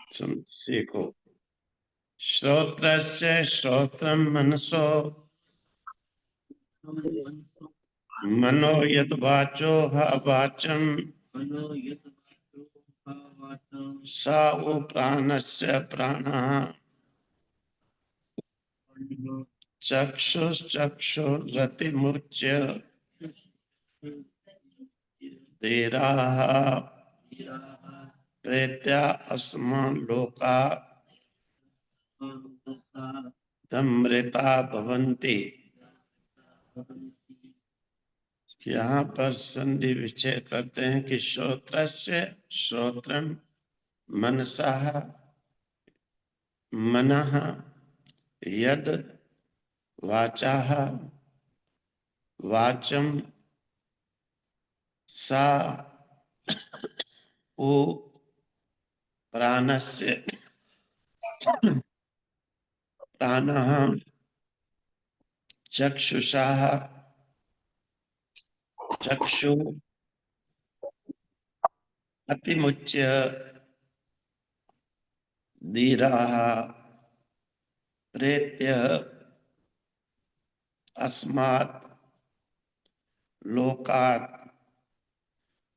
सीखो। श्रोत्रस्य श्रोत्रम मनसो मनो यद वाचो ह वाचम सा वो प्राणस्य प्राणः चक्षुश्चक्षुरतिमुच्य धीराः प्रेत्या अस्मान् लोका तमृता भवन्ति। यहाँ पर संधि विच्छेद करते हैं कि श्रोत्रस्य श्रोत्रम मनसः मनः यद वाचाः वाचम सा वो प्राणस्य प्राणः चक्षुषाः चक्षु अतिमुच्य धीराः प्रेत्य अस्मात् लोकात्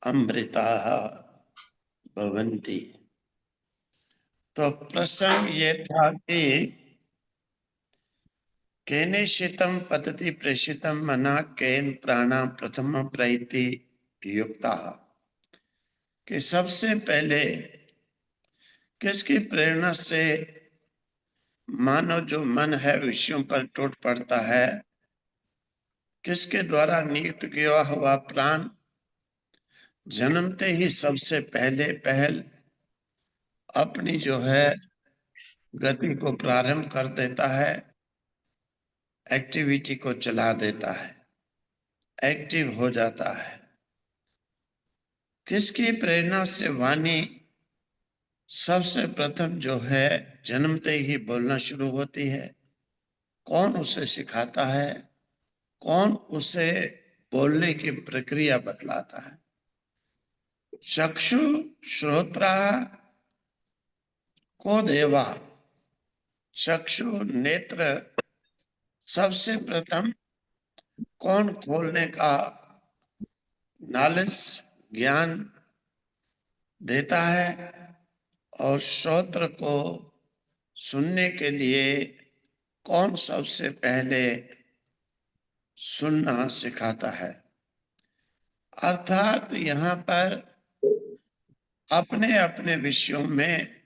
अमृताः भवन्ति। तो प्रसंग ये था कि केनेशितम पतति प्रेषितम मना केन प्राणा प्रथम प्रैति युक्ता, कि सबसे पहले किसकी प्रेरणा से मानव जो मन है विषयों पर टूट पड़ता है, किसके द्वारा नियुक्त किया हुआ प्राण जन्मते ही सबसे पहले पहल अपनी जो है गति को प्रारंभ कर देता है, एक्टिविटी को चला देता है, एक्टिव हो जाता है। किसकी प्रेरणा से वाणी सबसे प्रथम जो है जन्मते ही बोलना शुरू होती है? कौन उसे सिखाता है? कौन उसे बोलने की प्रक्रिया बतलाता है? चक्षु श्रोत्रा को देवा, चक्षु नेत्र सबसे प्रथम कौन खोलने का नॉलेज ज्ञान देता है, और श्रोत्र को सुनने के लिए कौन सबसे पहले सुनना सिखाता है? अर्थात यहाँ पर अपने अपने विषयों में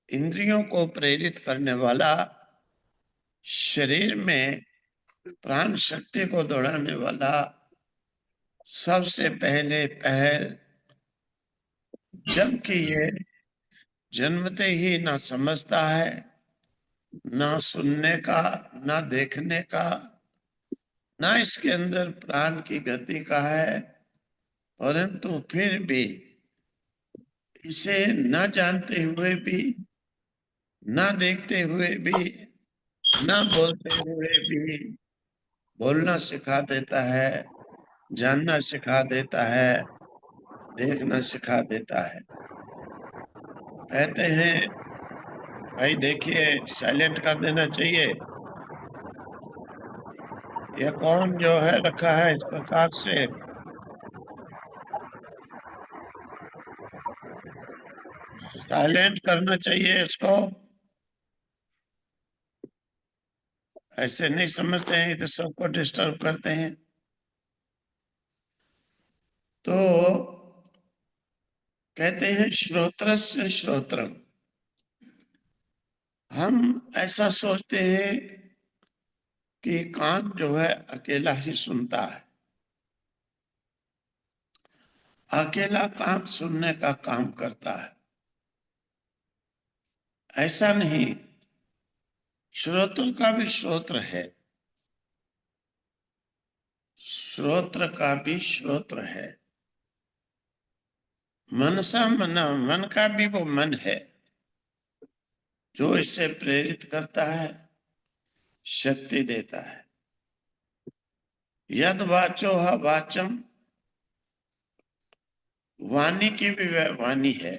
इंद्रियों को प्रेरित करने वाला, शरीर में प्राण शक्ति को दौड़ाने वाला सबसे पहले पहल, जबकि ये जन्मते ही ना समझता है, ना सुनने का, ना देखने का, ना इसके अंदर प्राण की गति का है, परंतु फिर भी इसे न जानते हुए भी, न देखते हुए भी, न बोलते हुए भी बोलना सिखा देता है, जानना सिखा देता है, देखना सिखा देता है। कहते हैं भाई देखिए साइलेंट कर देना चाहिए, यह कौन जो है रखा है इस प्रकार से? साइलेंट करना चाहिए इसको, ऐसे नहीं समझते हैं, तो सबको डिस्टर्ब करते हैं। तो कहते हैं श्रोत्रस्य श्रोत्रम, हम ऐसा सोचते हैं कि कान जो है अकेला ही सुनता है, अकेला कान सुनने का काम करता है। ऐसा नहीं, श्रोत्र का भी श्रोत्र है, श्रोत्र का भी श्रोत्र है। मनसा मना, मन का भी वो मन है जो इसे प्रेरित करता है, शक्ति देता है। यद वाचो है वाचम, वाणी की भी वह वाणी है,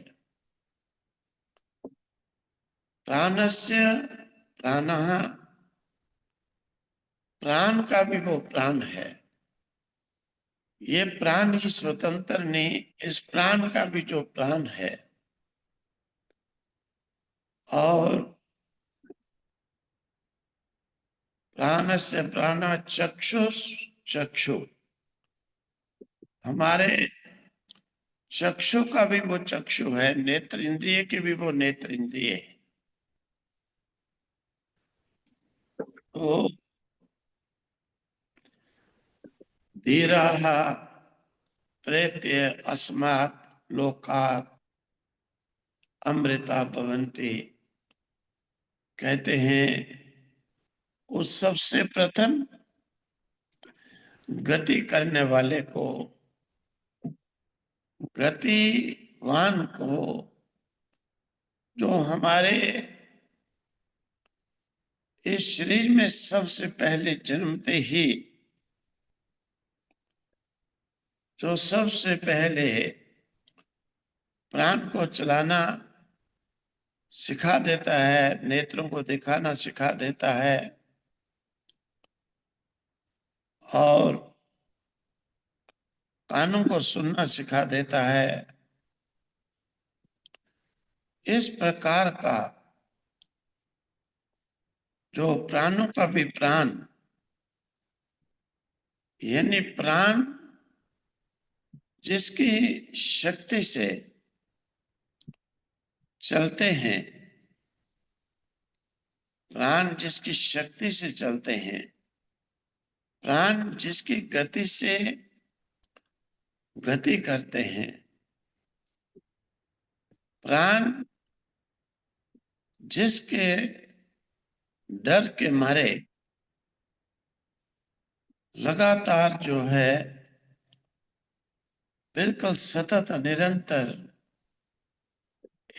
प्राणस्य प्राणः, प्राण का भी वो प्राण है। ये प्राण ही स्वतंत्र नहीं, इस प्राण का भी जो प्राण है। और प्राणस्य प्राण चक्षु, चक्षु हमारे चक्षु का भी वो चक्षु है, नेत्र इंद्रिय की भी वो नेत्र इंद्रिय है। तो धीराः प्रेत्य अस्मात् लोकात् अमृता भवन्ति, कहते हैं उस सबसे प्रथम गति करने वाले को, गतिवान को, जो हमारे इस शरीर में सबसे पहले जन्मते ही, जो सबसे पहले प्राण को चलाना सिखा देता है, नेत्रों को दिखाना सिखा देता है और कानों को सुनना सिखा देता है, इस प्रकार का जो प्राणों का भी प्राण, यानी प्राण जिसकी शक्ति से चलते हैं, प्राण जिसकी शक्ति से चलते हैं, प्राण जिसकी गति से गति करते हैं, प्राण जिसके डर के मारे लगातार जो है बिल्कुल सतत निरंतर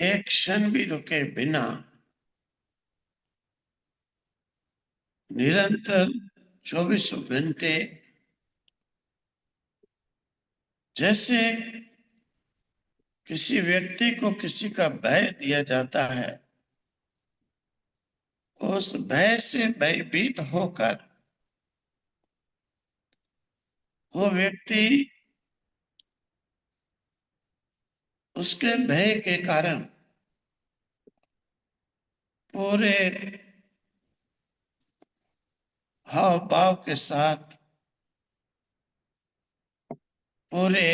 एक क्षण भी रुके बिना निरंतर 24 घंटे, जैसे किसी व्यक्ति को किसी का भय दिया जाता है, उस भय से भयभीत होकर वो व्यक्ति उसके भय के कारण पूरे हाव भाव के साथ, पूरे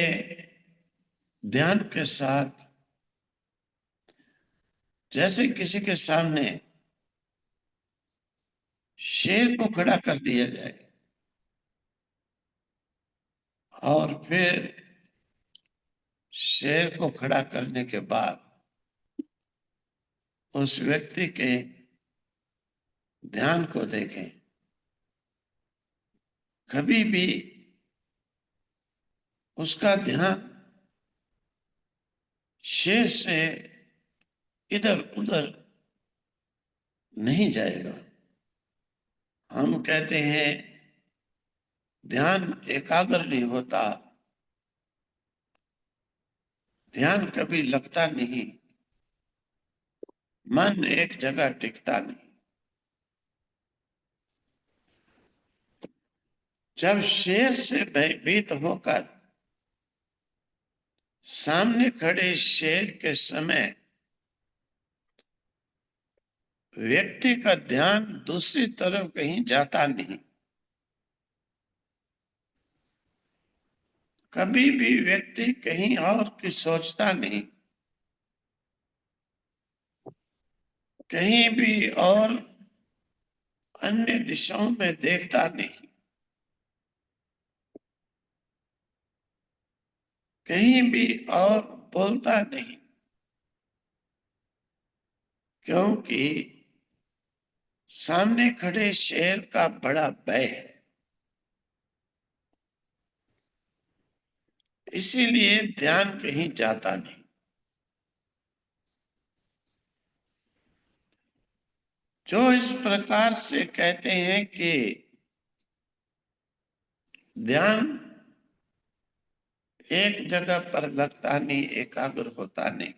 ध्यान के साथ, जैसे किसी के सामने शेर को खड़ा कर दिया जाए और फिर शेर को खड़ा करने के बाद उस व्यक्ति के ध्यान को देखें, कभी भी उसका ध्यान शेर से इधर उधर नहीं जाएगा। हम कहते हैं ध्यान एकाग्र नहीं होता, ध्यान कभी लगता नहीं, मन एक जगह टिकता नहीं। जब शेर से भयभीत होकर सामने खड़े शेर के समय व्यक्ति का ध्यान दूसरी तरफ कहीं जाता नहीं, कभी भी व्यक्ति कहीं और की सोचता नहीं, कहीं भी और अन्य दिशाओं में देखता नहीं, कहीं भी और बोलता नहीं, क्योंकि सामने खड़े शेर का बड़ा भय है। इसीलिए ध्यान कहीं जाता नहीं। जो इस प्रकार से कहते हैं कि ध्यान एक जगह पर लगता नहीं, एकाग्र होता नहीं,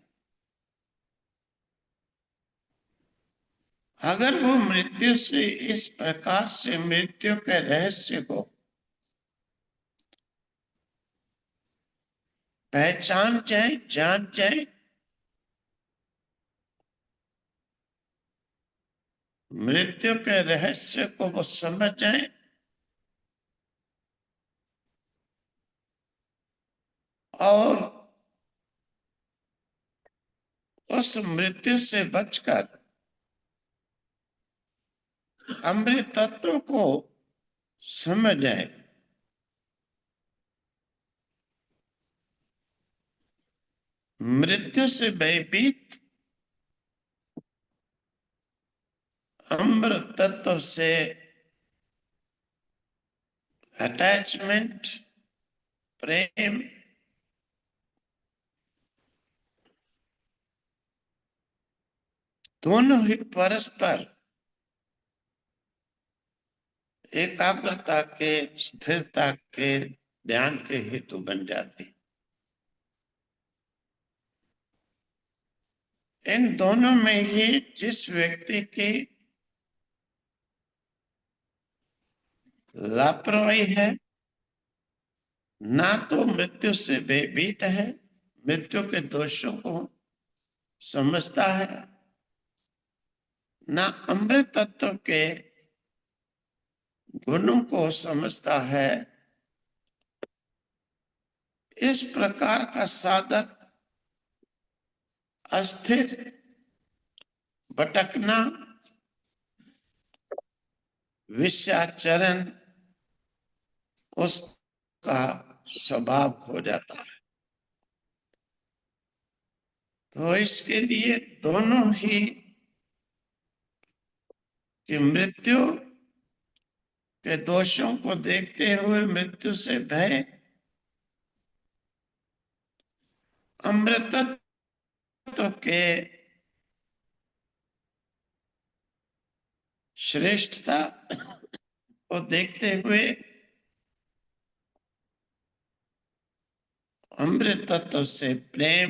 अगर वो मृत्यु से इस प्रकार से मृत्यु के रहस्य को पहचान जाए, जान जाए, मृत्यु के रहस्य को वो समझ जाए, और उस मृत्यु से बचकर अमृत तत्व को समझ जाए, मृत्यु से भयभीत अमृत तत्व से अटैचमेंट, प्रेम, दोनों ही परस्पर एकाग्रता के, स्थिरता के, ध्यान के हेतु बन जाती। इन दोनों में ही जिस व्यक्ति की लापरवाही है, ना तो मृत्यु से भयभीत है, मृत्यु के दोषों को समझता है, ना अमृत तत्व के गुणों को समझता है, इस प्रकार का साधक अस्थिर, भटकना, विषयाचरण उसका स्वभाव हो जाता है। तो इसके लिए दोनों ही कि मृत्यु के दोषों को देखते हुए मृत्यु से भय, अमृतत्व के श्रेष्ठता को देखते हुए अमृत तत्व से प्रेम,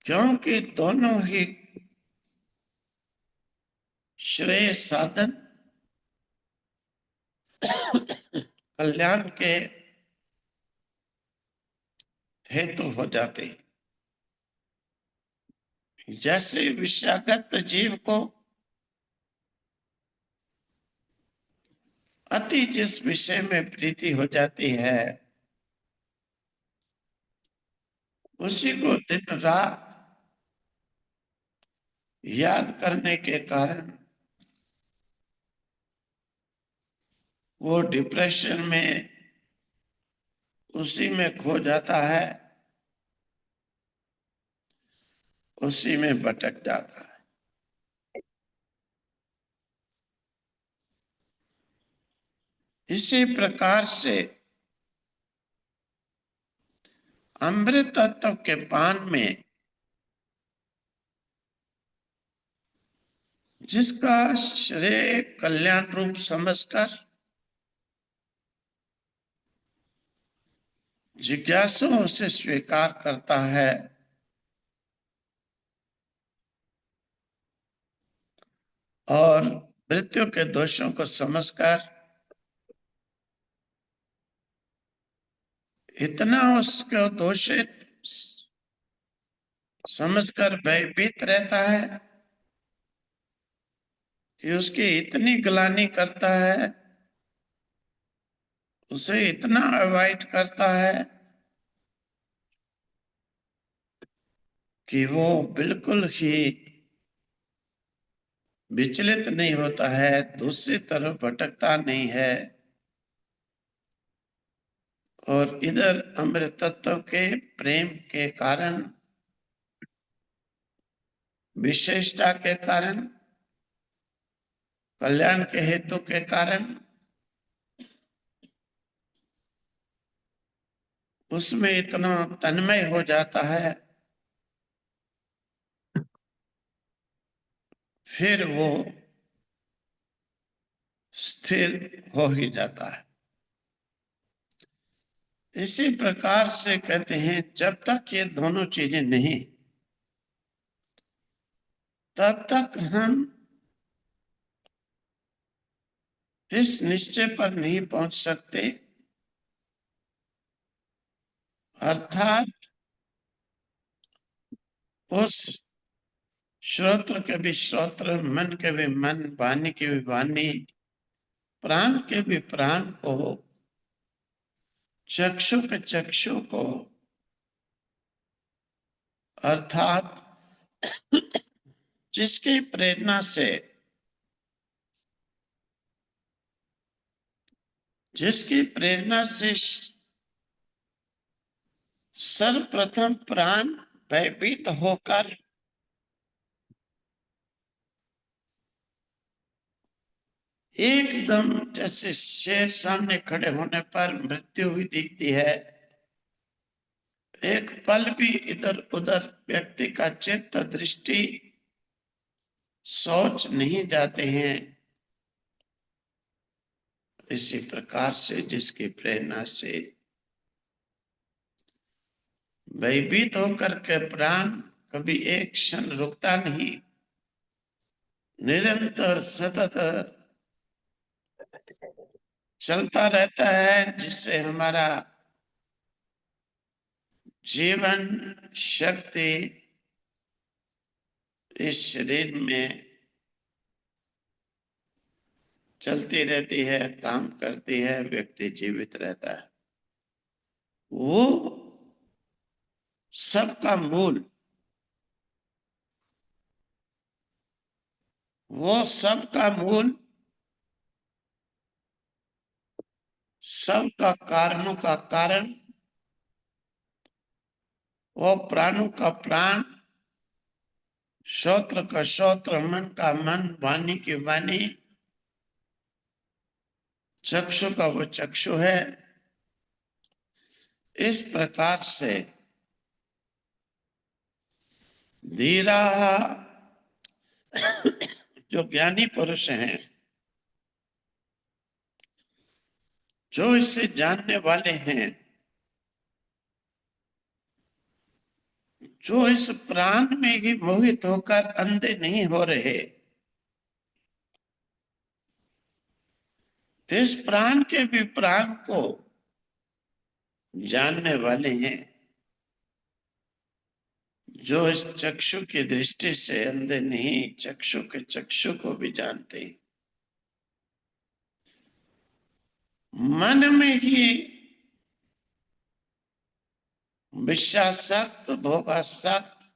क्योंकि दोनों ही श्रेय साधन कल्याण के हेतु हो जाते। जैसे विषयागत जीव को अति जिस विषय में प्रीति हो जाती है, उसी को दिन रात याद करने के कारण वो डिप्रेशन में उसी में खो जाता है, उसी में भटक जाता है। इसी प्रकार से अमृत तत्व के पान में जिसका श्रेय कल्याण रूप समझकर जिज्ञासु उसे स्वीकार करता है, और मृत्यु के दोषों को समझकर इतना उसको दोषित समझकर भयभीत रहता है कि उसकी इतनी ग्लानि करता है, उसे इतना अवॉइड करता है कि वो बिल्कुल ही विचलित नहीं होता है, दूसरी तरफ भटकता नहीं है, और इधर अमृत तत्व के प्रेम के कारण, विशेषता के कारण, कल्याण के हेतु के कारण उसमें इतना तन्मय हो जाता है, फिर वो स्थिर हो ही जाता है। इसी प्रकार से कहते हैं, जब तक ये दोनों चीजें नहीं तब तक हम इस निश्चय पर नहीं पहुंच सकते, अर्थात उस श्रोत्र के भी श्रोत्र, मन के भी मन, वाणी के भी वाणी, प्राण के भी प्राण को, चक्षु के चक्षु को, अर्थात जिसकी प्रेरणा से, जिसकी प्रेरणा से सर्वप्रथम प्राण भयभीत होकर एकदम जैसे शेर सामने खड़े होने पर मृत्यु भी दिखती है, एक पल भी इधर उधर व्यक्ति का चित्त दृष्टि सोच नहीं जाते हैं, इसी प्रकार से जिसकी प्रेरणा से भयभीत होकर के प्राण कभी एक क्षण रुकता नहीं, निरंतर सतत चलता रहता है, जिससे हमारा जीवन शक्ति इस शरीर में चलती रहती है, काम करती है, व्यक्ति जीवित रहता है। वो सबका मूल, वो सबका मूल, सबका कारणों का कारण, वो प्राणों का प्राण, श्रोत्र का श्रोत्र, मन का मन, वाणी की वाणी, चक्षु का वो चक्षु है। इस प्रकार से धीरा, जो ज्ञानी पुरुष हैं, जो इसे जानने वाले हैं, जो इस प्राण में ही मोहित होकर अंधे नहीं हो रहे, इस प्राण के भी प्राण को जानने वाले हैं, जो इस चक्षु की दृष्टि से अंधे नहीं, चक्षु के चक्षु को भी जानते हैं, मन में ही विषयासक्त भोगासक्त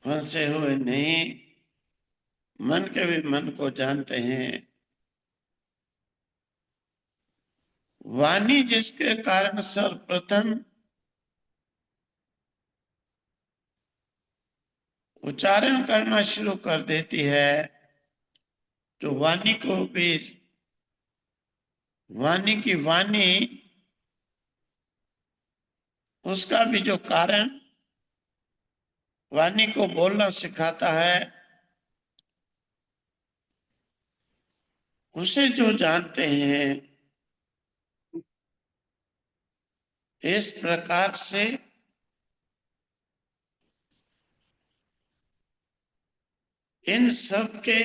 फंसे हुए नहीं, मन के भी मन को जानते हैं। वाणी जिसके कारण सर्वप्रथम उच्चारण करना शुरू कर देती है, तो वाणी को भी, वाणी की वाणी, उसका भी जो कारण वाणी को बोलना सिखाता है, उसे जो जानते हैं, इस प्रकार से इन सब के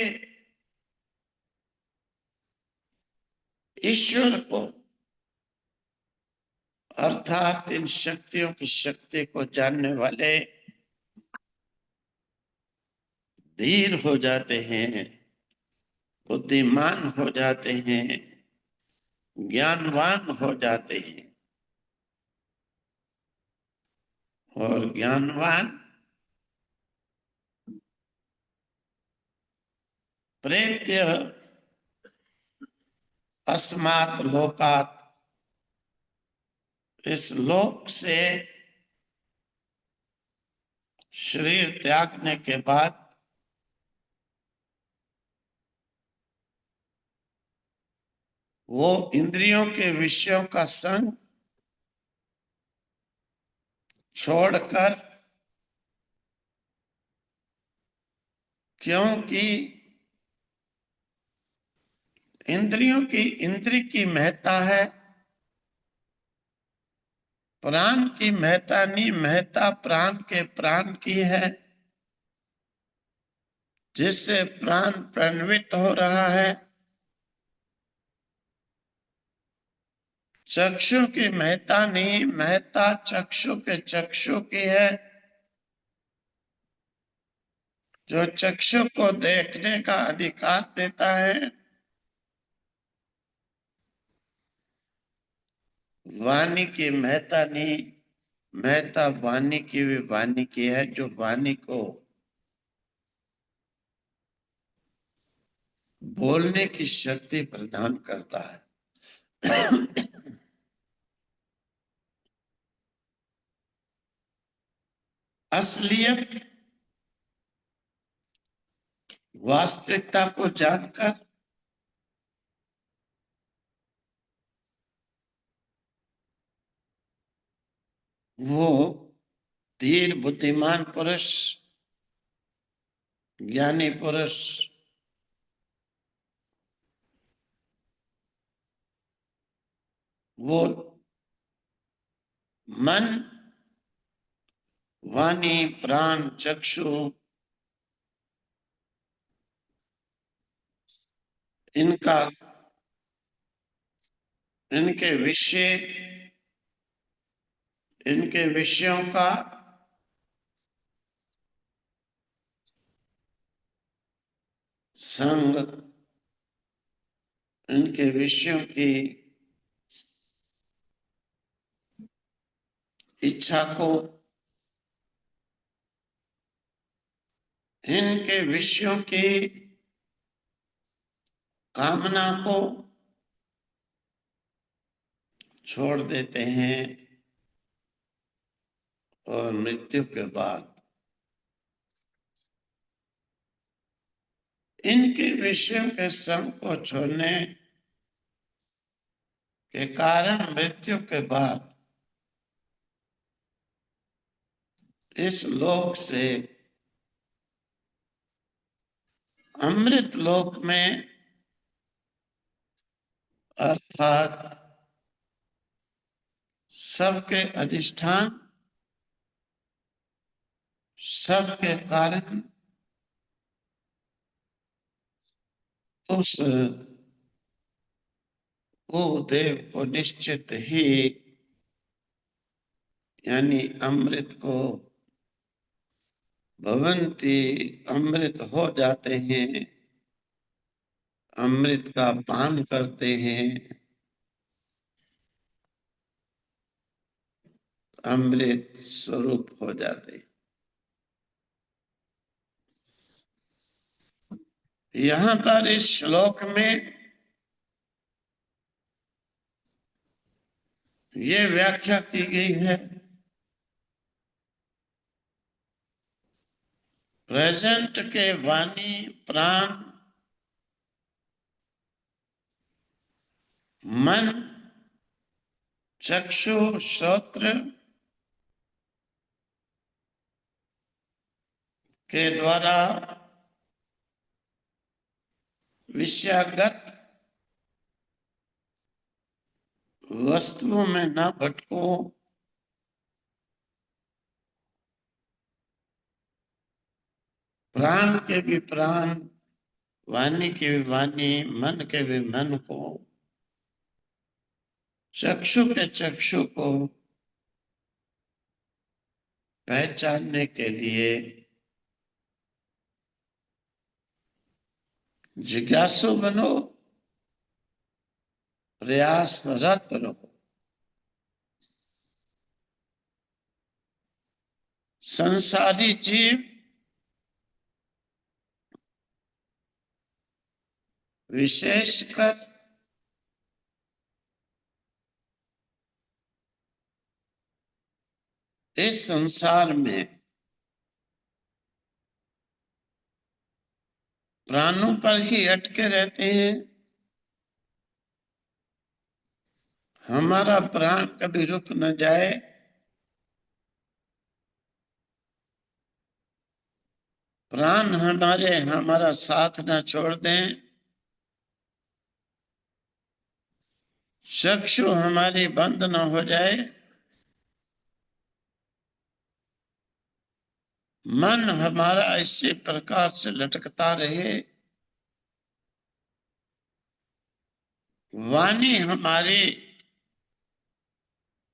ईश्वर को, अर्थात इन शक्तियों की शक्ति को जानने वाले धीर हो जाते हैं, बुद्धिमान हो जाते हैं, ज्ञानवान हो जाते हैं। और ज्ञानवान प्रेत्य अस्मात् लोकात्, इस लोक से शरीर त्यागने के बाद वो इंद्रियों के विषयों का संग छोड़कर, क्योंकि इंद्रियों की, इंद्रिय की महत्ता है, प्राण की महत्ता नहीं, महत्ता प्राण के प्राण की है। जिससे प्राण प्रणवित हो रहा है। चक्षु की महत्ता नहीं, महत्ता चक्षु के चक्षु की है, जो चक्षु को देखने का अधिकार देता है। वाणी की महत्ता नहीं, महत्ता वाणी की भी वाणी की है, जो वाणी को बोलने की शक्ति प्रदान करता है। असलियत वास्तविकता को जानकर वो धीर बुद्धिमान पुरुष, ज्ञानी पुरुष वो मन, वाणी, प्राण, चक्षु, इनका, इनके विषय, इनके विषयों का संग, इनके विषयों की इच्छा को, इनके विषयों की कामना को छोड़ देते हैं और मृत्यु के बाद इनके विषयों के संग को छोड़ने के कारण मृत्यु के बाद इस लोक से अमृत लोक में, अर्थात सबके अधिष्ठान, सबके कारण, उस वो देव को निश्चित ही, यानी अमृत को भवंती, अमृत हो जाते हैं, अमृत का पान करते हैं, अमृत स्वरूप हो जाते हैं। यहाँ पर इस श्लोक में ये व्याख्या की गई है, प्रेजेंट के वाणी, प्राण, मन, चक्षु, श्रोत्र के द्वारा विषयागत वस्तुओं में न भटको, प्राण के भी प्राण, वाणी के भी वाणी, मन के भी मन को, चक्षु के चक्षु को पहचानने के लिए जिज्ञासु बनो, प्रयासरत रहो। संसारी जीव विशेषकर इस संसार में प्राणों पर ही अटके रहते हैं। हमारा प्राण कभी रुक न जाए, प्राण हमारे हमारा साथ न छोड़ दें, चक्षु हमारी बंद न हो जाए, मन हमारा इसी प्रकार से लटकता रहे, वाणी हमारी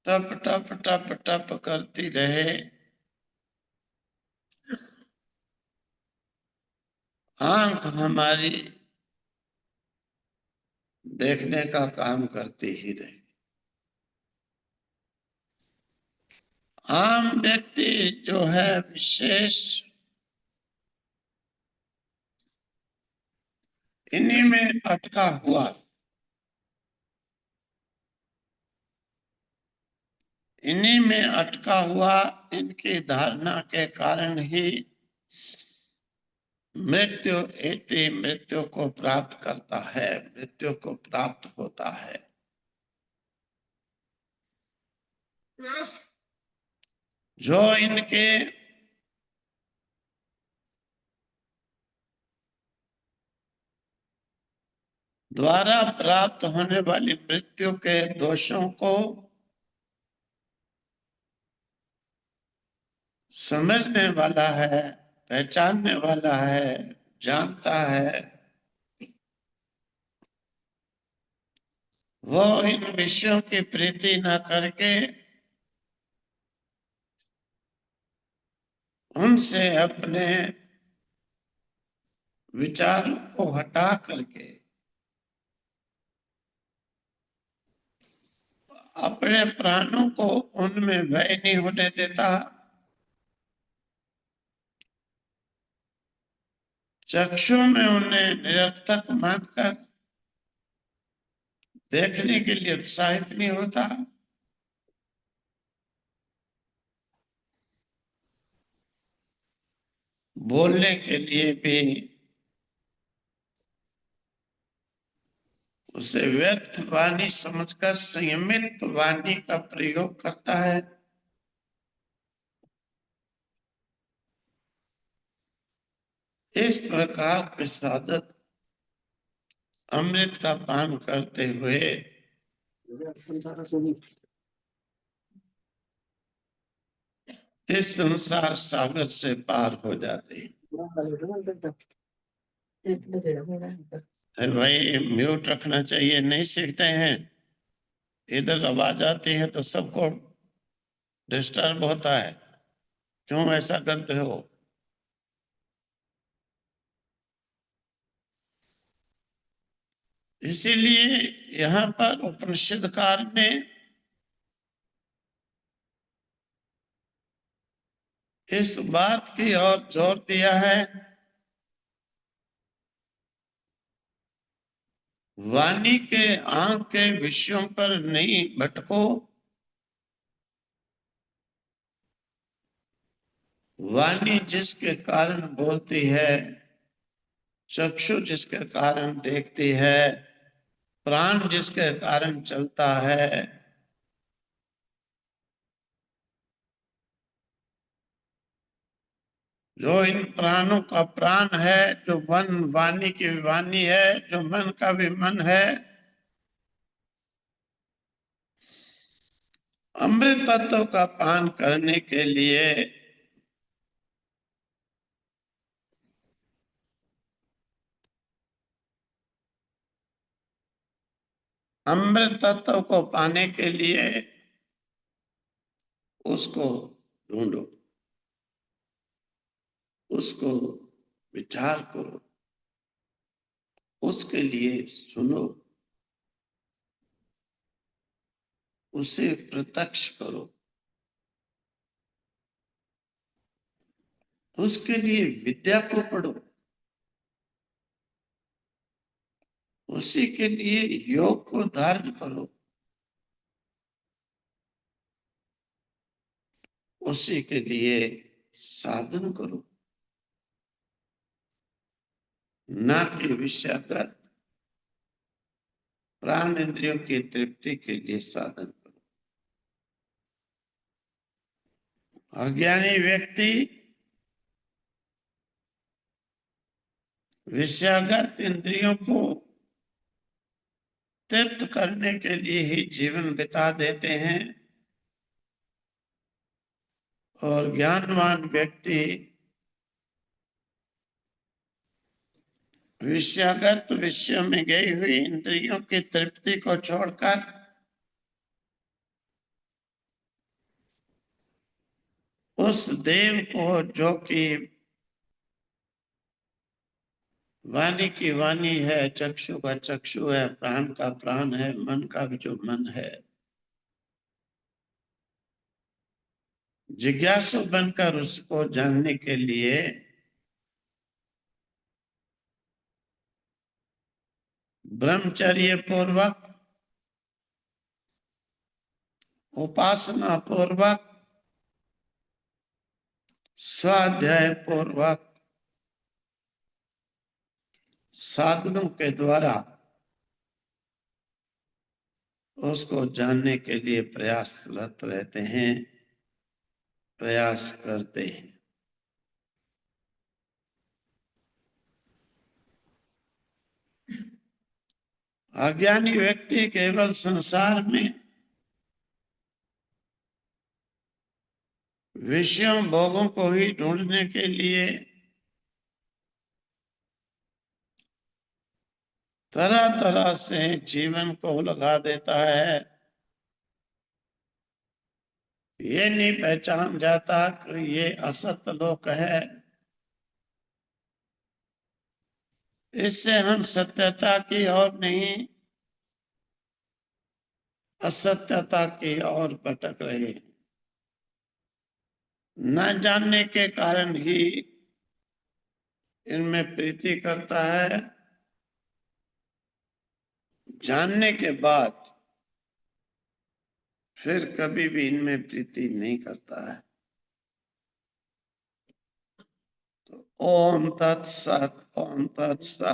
टप टप टप टप करती रहे, आंख हमारी देखने का काम करती ही रहे। आम व्यक्ति जो है विशेष इन्हीं में अटका हुआ, इन्हीं में अटका हुआ, इनकी धारणा के कारण ही मृत्यु इति मृत्यु को प्राप्त करता है, मृत्यु को प्राप्त होता है। जो इनके द्वारा प्राप्त होने वाली मृत्यु के दोषों को समझने वाला है, पहचानने वाला है, जानता है, वो इन विषयों की प्रीति न करके उनसे अपने विचारों को हटा करके अपने प्राणों को उनमें व्यय नहीं होने देता, चक्षु में उन्हें निरर्थक मानकर देखने के लिए उत्साहित नहीं होता, बोलने के लिए भी उसे व्यर्थ वाणी समझकर संयमित वाणी का प्रयोग करता है। इस प्रकार के साधक अमृत का पान करते हुए इस संसार सागर से पार हो जाते हैं। अरे भाई म्यूट रखना चाहिए, नहीं सीखते हैं, इधर आवाज आती है तो सबको डिस्टर्ब होता है, क्यों ऐसा करते हो? इसीलिए यहाँ पर उपनिषदकार ने इस बात की ओर जोर दिया है, वाणी के आंख के विषयों पर नहीं भटको, वाणी जिसके कारण बोलती है, चक्षु जिसके कारण देखती है, प्राण जिसके कारण चलता है, जो इन प्राणों का प्राण है, जो मन वाणी की वाणी है, जो मन का भी मन है, अमृत तत्व का पान करने के लिए अमृत तत्व को पाने के लिए उसको ढूंढो, उसको विचार करो, उसके लिए सुनो, उसे प्रत्यक्ष करो, उसके लिए विद्या को पढ़ो, उसी के लिए योग को धारण करो, उसी के लिए साधन करो, ना कि विषयगत प्राण इंद्रियों की तृप्ति के लिए साधन करो। अज्ञानी व्यक्ति विषयगत इंद्रियों को तृप्त करने के लिए ही जीवन बिता देते हैं, और ज्ञानवान व्यक्ति विषयागत विषयों में गई हुई इंद्रियों की तृप्ति को छोड़कर उस देव को, जो कि वाणी की वाणी है, चक्षु का चक्षु है, प्राण का प्राण है, मन का जो मन है, जिज्ञासु बनकर उसको जानने के लिए ब्रह्मचर्य पूर्वक, उपासना पूर्वक, स्वाध्याय पूर्वक, साधनों के द्वारा उसको जानने के लिए प्रयासरत रहते हैं, प्रयास करते हैं। अज्ञानी व्यक्ति केवल संसार में विषयों भोगों को ही ढूंढने के लिए तरह तरह से जीवन को लगा देता है। ये नहीं पहचान जाता कि ये असत लोक है। इससे हम सत्यता की ओर नहीं, असत्यता की ओर भटक रहे हैं। न जानने के कारण ही इनमें प्रीति करता है, जानने के बाद फिर कभी भी इनमें प्रीति नहीं करता है। तो ओम तत्सत, ओम तत्सत।